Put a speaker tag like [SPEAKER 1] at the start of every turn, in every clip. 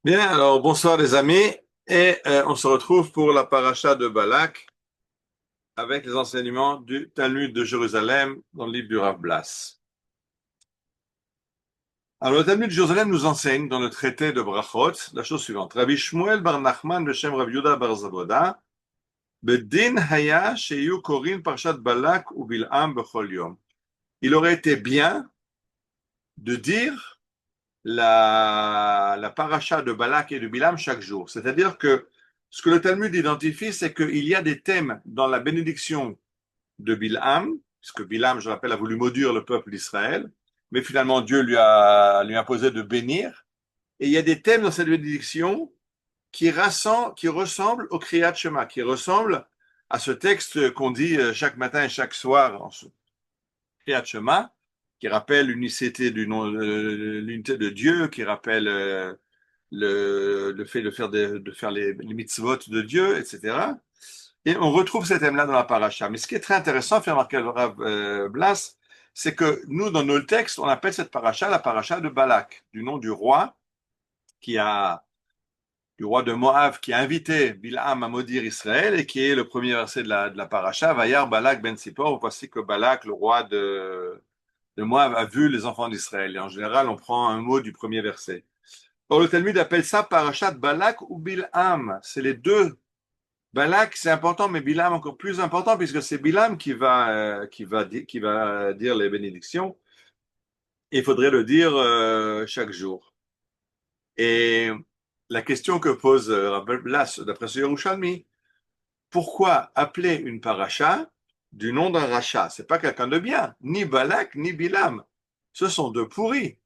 [SPEAKER 1] Bien, alors bonsoir les amis, et on se retrouve pour la paracha de Balak avec les enseignements du Talmud de Jérusalem dans le livre du Rav Blas. Alors le Talmud de Jérusalem nous enseigne dans le traité de Brachot la chose suivante. Rabbi Shmuel bar Nachman Beshem Rabbi Yehuda bar Zavoda Bedin haya sheyu korin parshat Balak ou Bil'am bechol yom. Il aurait été bien de dire la paracha de Balak et de Bilam chaque jour. C'est-à-dire que ce que le Talmud identifie, c'est qu'il y a des thèmes dans la bénédiction de Bilam, puisque Bilam, je rappelle, a voulu maudire le peuple d'Israël, mais finalement Dieu lui a imposé de bénir. Et il y a des thèmes dans cette bénédiction qui ressemblent au Kriyat Shema, qui ressemblent à ce texte qu'on dit chaque matin et chaque soir en Kriyat Shema, qui rappelle l'unicité du nom, l'unité de Dieu, qui rappelle le fait de faire les mitzvot de Dieu, etc. Et on retrouve ce thème-là dans la paracha. Mais ce qui est très intéressant, fait remarquer le Rav Blas, c'est que nous, dans nos textes, on appelle cette paracha la paracha de Balak, du nom qui a, du roi de Moab, qui a invité Bilham à maudire Israël et qui est le premier verset de la paracha, Vayar Balak ben Sipor, voici que Balak, le roi de Moab, a vu les enfants d'Israël. Et en général, on prend un mot du premier verset. Or, le Talmud appelle ça parachat Balak ou Bilham. C'est les deux. Balak, c'est important, mais Bilam encore plus important, puisque c'est Bilam qui va dire les bénédictions. Il faudrait le dire chaque jour. Et la question que pose Rabbi Blas, d'après ce Yerushalmi, pourquoi appeler une paracha du nom d'un rachat? C'est pas quelqu'un de bien, ni Balak, ni Bilam. Ce sont deux pourris.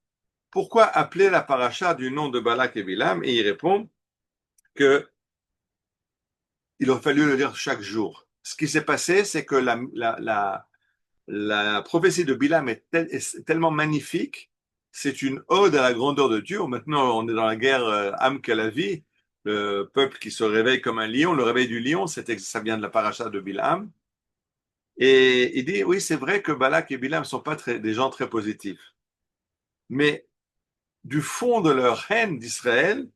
[SPEAKER 1] Pourquoi appeler la paracha du nom de Balak et Bilam? Et il répond que il aurait fallu le lire chaque jour. Ce qui s'est passé, c'est que la prophétie de Bilam est tellement magnifique, c'est une ode à la grandeur de Dieu. Maintenant, on est dans la guerre âme que la vie, le peuple qui se réveille comme un lion, le réveil du lion, ça vient de la paracha de Bilam. Et il dit, oui, c'est vrai que Balak et Bilam ne sont pas des gens très positifs. Mais du fond de leur haine d'Israël,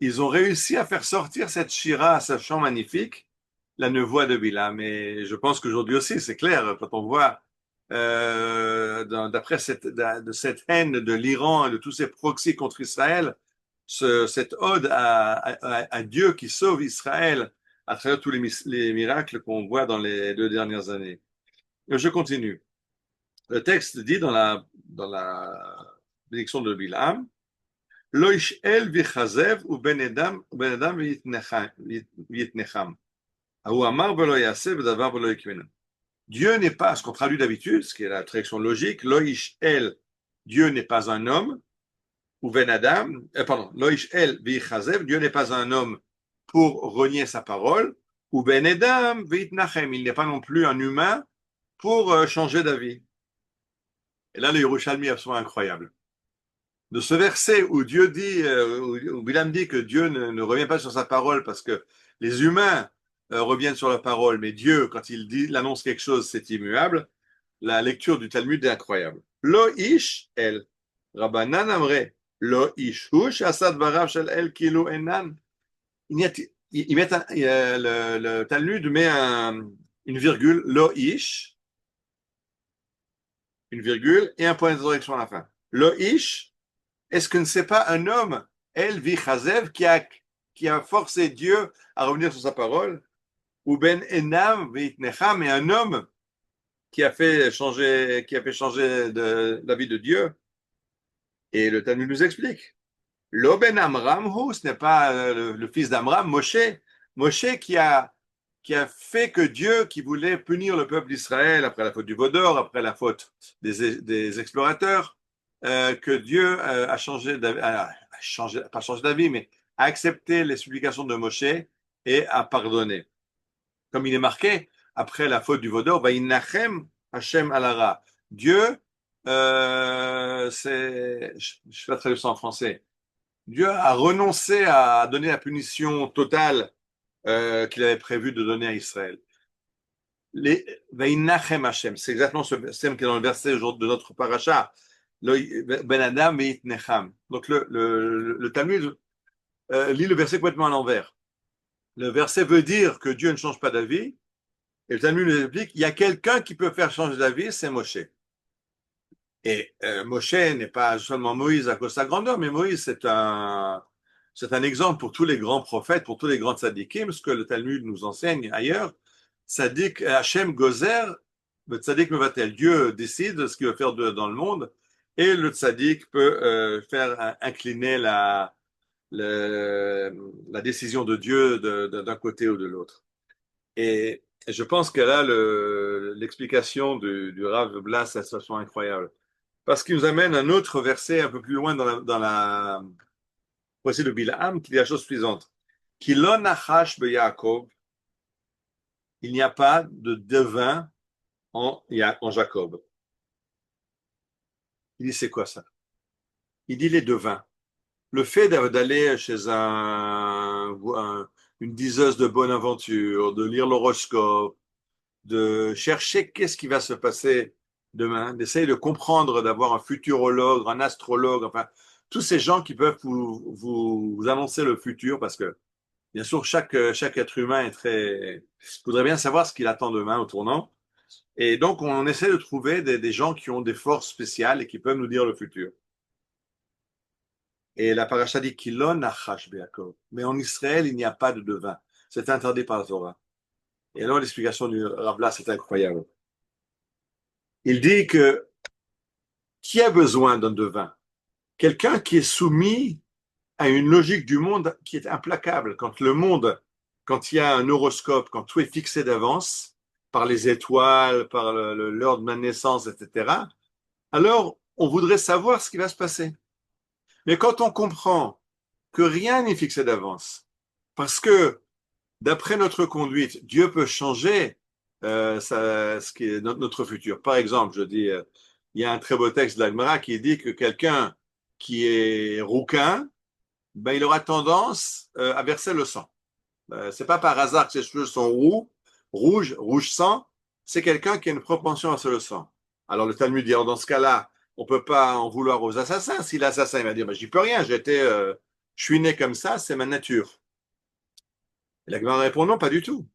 [SPEAKER 1] ils ont réussi à faire sortir cette Shira, ce chant magnifique, la nevoie de Bilam. Et je pense qu'aujourd'hui aussi, c'est clair, quand on voit, d'après de cette haine de l'Iran et de tous ces proxys contre Israël, cette ode à Dieu qui sauve Israël à travers tous les miracles qu'on voit dans les 2 dernières années. Et je continue. Le texte dit dans la bénédiction de Bilam, לא ישאל ויכזב ובן אדם ויתנחם. ההוא אמר ולא יעשה ודבר ולא יקמנו. Dieu n'est pas, ce qu'on traduit d'habitude, ce qui est la traduction logique, lo el, Dieu n'est pas un homme, ou ben adam, pardon, lo el vichazev, Dieu n'est pas un homme pour renier sa parole, ou ben adam vitnachem, il n'est pas non plus un humain pour changer d'avis. Et là, le Yerushalmi est absolument incroyable. De ce verset où Dieu dit, où Bilam dit que Dieu ne revient pas sur sa parole parce que les humains reviennent sur la parole, mais Dieu, quand il annonce quelque chose, c'est immuable. La lecture du Talmud est incroyable. Lo ish el, Rabbanan amre, lo ish hush asad varav shel el kilu enan. Il met le Talmud met une virgule, lo ish, une virgule et un point d'interrogation à la fin. Lo ish, est-ce que ce n'est pas un homme, El Vichazev, qui a forcé Dieu à revenir sur sa parole? Ou Ben Enam Vitnecham, et un homme qui a fait changer la vie de Dieu? Et le Talmud nous explique. Lo Ben Amram, ce n'est pas le fils d'Amram, Moshe. Moshe qui a fait que Dieu, qui voulait punir le peuple d'Israël après la faute du Vaudor, après la faute des explorateurs, que Dieu a pas changé d'avis, mais a accepté les supplications de Moshe et a pardonné. Comme il est marqué, après la faute du Vaudor, Vaïnachem Hashem alara. Dieu, je fais la traduction en français. Dieu a renoncé à donner la punition totale qu'il avait prévu de donner à Israël. Vaïnachem Hashem, c'est exactement ce thème qui est dans le verset de notre paracha. Ben Adam Veitnecham. Donc le Talmud lit le verset complètement à l'envers. Le verset veut dire que Dieu ne change pas d'avis. Et le Talmud nous explique, il y a quelqu'un qui peut faire changer d'avis, c'est Moshe. Et Moshe n'est pas seulement Moïse à cause de sa grandeur, mais Moïse, c'est un exemple pour tous les grands prophètes, pour tous les grands tzadikim, ce que le Talmud nous enseigne ailleurs. Tzadik, Hachem Gozer, le tzadik mevatel. Dieu décide de ce qu'il veut faire dans le monde, et le tzadik peut faire incliner la décision de Dieu d'un côté ou de l'autre. Et je pense que là, l'explication du Rav Blas, c'est façon incroyable. Parce qu'il nous amène un autre verset un peu plus loin dans la voici de Bilham, qui dit la chose suivante. Kilon nachash be Yaakov, il n'y a pas de devin en Jacob. Il dit, c'est quoi ça? Il dit les devins. Le fait d'aller chez une diseuse de bonne aventure, de lire l'horoscope, de chercher qu'est-ce qui va se passer demain, d'essayer de comprendre, d'avoir un futurologue, un astrologue, enfin, tous ces gens qui peuvent vous annoncer le futur, parce que, bien sûr, chaque être humain voudrait bien savoir ce qu'il attend demain au tournant. Et donc, on essaie de trouver des gens qui ont des forces spéciales et qui peuvent nous dire le futur. Et la paracha dit Kilon nachash be'Yaakov. Mais en Israël, il n'y a pas de devin. C'est interdit par la Torah. Et alors, l'explication du Rav Blas, c'est incroyable. Il dit que qui a besoin d'un devin? Quelqu'un qui est soumis à une logique du monde qui est implacable. Quand il y a un horoscope, quand tout est fixé d'avance, par les étoiles, par l'heure de ma naissance, etc., alors on voudrait savoir ce qui va se passer. Mais quand on comprend que rien n'est fixé d'avance, parce que d'après notre conduite, Dieu peut changer ce qui est notre futur. Par exemple, je dis, il y a un très beau texte de l'Agmara qui dit que quelqu'un qui est rouquin, ben, il aura tendance à verser le sang. C'est pas par hasard que ses cheveux sont rouge sang, c'est quelqu'un qui a une propension à verser le sang. Alors le Talmud dit, dans ce cas-là, on peut pas en vouloir aux assassins. Si l'assassin il va dire, ben, j'y peux rien, je suis né comme ça, c'est ma nature. Et la Gemara répond, non, pas du tout.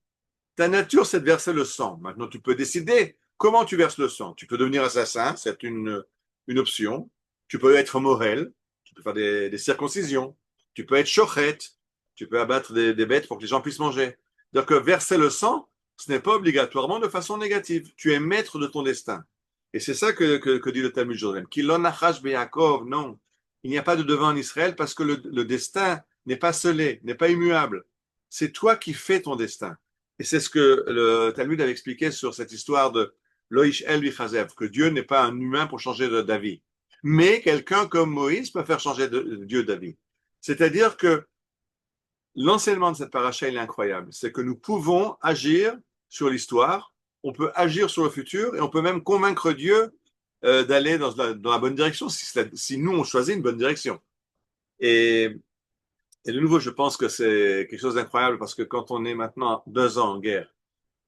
[SPEAKER 1] Ta nature, c'est de verser le sang. Maintenant, tu peux décider comment tu verses le sang. Tu peux devenir assassin, c'est une option. Tu peux être morel, tu peux faire des circoncisions. Tu peux être chochet, tu peux abattre des bêtes pour que les gens puissent manger. Donc, verser le sang, ce n'est pas obligatoirement de façon négative. Tu es maître de ton destin. Et c'est ça que dit le Talmud Jérusalem. Kilon nachash be'Yaakov, non. Il n'y a pas de devin en Israël parce que le destin n'est pas scellé, n'est pas immuable. C'est toi qui fais ton destin. Et c'est ce que le Talmud avait expliqué sur cette histoire de Loïch El Vichazev, que Dieu n'est pas un humain pour changer d'avis. Mais quelqu'un comme Moïse peut faire changer Dieu d'avis. C'est-à-dire que l'enseignement de cette paracha, il est incroyable. C'est que nous pouvons agir sur l'histoire, on peut agir sur le futur et on peut même convaincre Dieu d'aller dans la bonne direction si nous, on choisit une bonne direction. Et, et de nouveau, je pense que c'est quelque chose d'incroyable parce que quand on est maintenant 2 ans en guerre,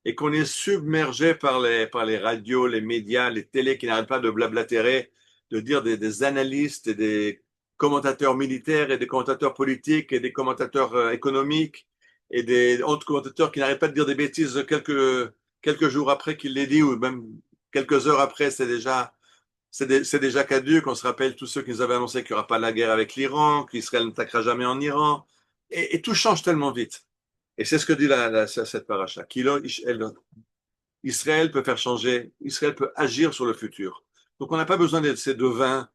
[SPEAKER 1] et qu'on est submergé par les radios, les médias, les télés qui n'arrêtent pas de blablatérer, de dire des analystes et des commentateurs militaires et des commentateurs politiques et des commentateurs économiques et des autres commentateurs qui n'arrêtent pas de dire des bêtises quelques jours après qu'il les dit ou même quelques heures après, c'est déjà caduc. On se rappelle tous ceux qui nous avaient annoncé qu'il n'y aura pas la guerre avec l'Iran, qu'Israël n'attaquera jamais en Iran. Et tout change tellement vite. Et c'est ce que dit cette paracha. Israël peut faire changer, Israël peut agir sur le futur. Donc on n'a pas besoin de ces devins,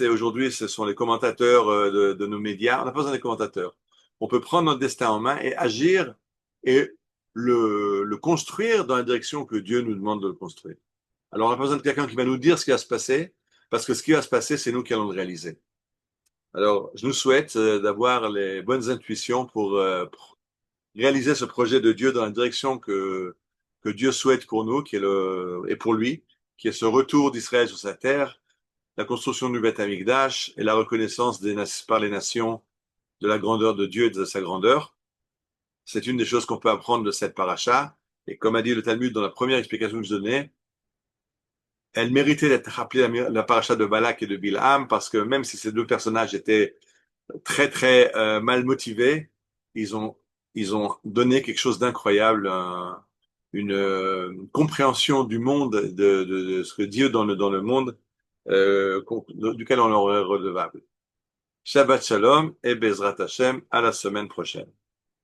[SPEAKER 1] aujourd'hui, ce sont les commentateurs de nos médias, on n'a pas besoin des commentateurs. On peut prendre notre destin en main et agir et le construire dans la direction que Dieu nous demande de le construire. Alors on n'a pas besoin de quelqu'un qui va nous dire ce qui va se passer, parce que ce qui va se passer, c'est nous qui allons le réaliser. Alors je nous souhaite d'avoir les bonnes intuitions pour réaliser ce projet de Dieu dans la direction que Dieu souhaite pour nous, et pour lui, qui est ce retour d'Israël sur sa terre, la construction du Beth Amikdash et la reconnaissance par les nations de la grandeur de Dieu et de sa grandeur. C'est une des choses qu'on peut apprendre de cette paracha. Et comme a dit le Talmud dans la première explication que je donnais, elle méritait d'être appelée la paracha de Balak et de Bilham parce que même si ces deux personnages étaient très très mal motivés, ils ont ils ont donné quelque chose d'incroyable, une compréhension du monde, de ce que Dieu dans le monde, duquel on leur est redevable. Shabbat Shalom et Bezrat Hashem, à la semaine prochaine.